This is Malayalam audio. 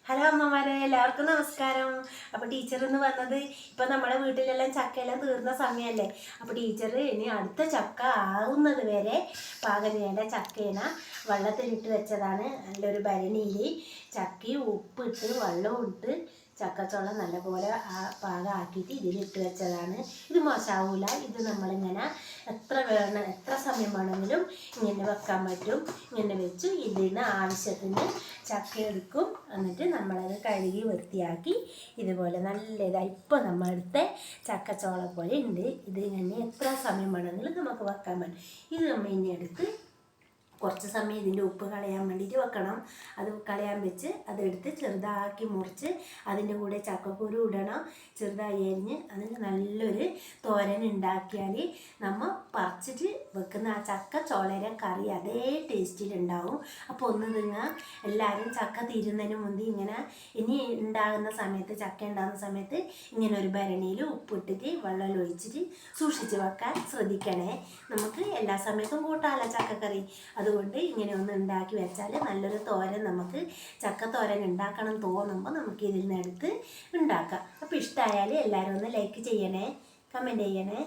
ഹലോ അമ്മമാരെ, എല്ലാവർക്കും നമസ്കാരം. അപ്പോൾ ടീച്ചർ എന്ന് പറഞ്ഞത് ഇപ്പം നമ്മുടെ വീട്ടിലെല്ലാം ചക്കയെല്ലാം തീർന്ന സമയമല്ലേ. അപ്പോൾ ടീച്ചർ ഇനി അടുത്ത ചക്ക ആവുന്നത് വരെ പാകം ചെയ്യേണ്ട ചക്കേന വെള്ളത്തിലിട്ട് വെച്ചതാണ്. നല്ലൊരു ഭരണിയിൽ ചക്കയും ഉപ്പിട്ട് വെള്ളവും ഇട്ട് ചക്കച്ചോള നല്ലപോലെ പാകമാക്കിയിട്ട് ഇതിലിട്ട് വെച്ചതാണ്. ഇത് മോശമാവില്ല. ഇത് നമ്മളിങ്ങനെ എത്ര സമയം വേണമെങ്കിലും ഇങ്ങനെ വെക്കാൻ പറ്റും. ഇങ്ങനെ വെച്ച് ഇതിന് ആവശ്യത്തിന് ചക്ക എടുക്കും. എന്നിട്ട് നമ്മളത് കഴുകി വൃത്തിയാക്കി ഇതുപോലെ നല്ലതായി ഇപ്പോൾ നമ്മളെടുത്ത ചക്കച്ചോള പോലെ ഉണ്ട്. ഇത് ഇങ്ങനെ എത്ര സമയം വേണമെങ്കിലും നമുക്ക് വെക്കാൻ പറ്റും. ഇത് നമ്മൾ ഇനി എടുത്ത് കുറച്ച് സമയം ഇതിൻ്റെ ഉപ്പ് കളയാൻ വേണ്ടിയിട്ട് വെക്കണം. അത് കളയാൻ വെച്ച് അതെടുത്ത് ചെറുതാക്കി മുറിച്ച് അതിൻ്റെ കൂടെ ചക്കക്കുരു ഇടണം. ചെറുതായി അരിഞ്ഞ് അതിന് നല്ലൊരു തോരൻ ഉണ്ടാക്കിയാൽ നമ്മൾ പറിച്ചിട്ട് വെക്കുന്ന ആ ചക്ക ചോളയുടെ കറി അതേ ടേസ്റ്റിലുണ്ടാവും. അപ്പോൾ ഒന്ന് നിങ്ങൾ എല്ലാവരും ചക്ക തീരുന്നതിന് മുമ്പ് ഇങ്ങനെ ഇനി ഉണ്ടാകുന്ന സമയത്ത് ചക്ക ഉണ്ടാകുന്ന സമയത്ത് ഇങ്ങനെ ഒരു ഭരണിയിൽ ഉപ്പിട്ടിട്ട് വെള്ളം ഒഴിച്ചിട്ട് സൂക്ഷിച്ച് വെക്കാൻ ശ്രദ്ധിക്കണേ. നമുക്ക് എല്ലാ സമയത്തും കൂട്ടാമല്ലോ ചക്കക്കറി. അതുകൊണ്ട് ഇങ്ങനെ ഒന്ന് ഉണ്ടാക്കി വെച്ചാൽ നല്ലൊരു തോരൻ, നമുക്ക് ചക്കത്തോരൻ ഉണ്ടാക്കണം തോന്നുമ്പോൾ നമുക്ക് ഇതിൽ നിന്ന് എടുത്ത് ഉണ്ടാക്കാം. അപ്പോൾ ഇഷ്ടമായാൽ എല്ലാവരും ഒന്ന് ലൈക്ക് ചെയ്യണേ, കമൻറ്റ് ചെയ്യണേ.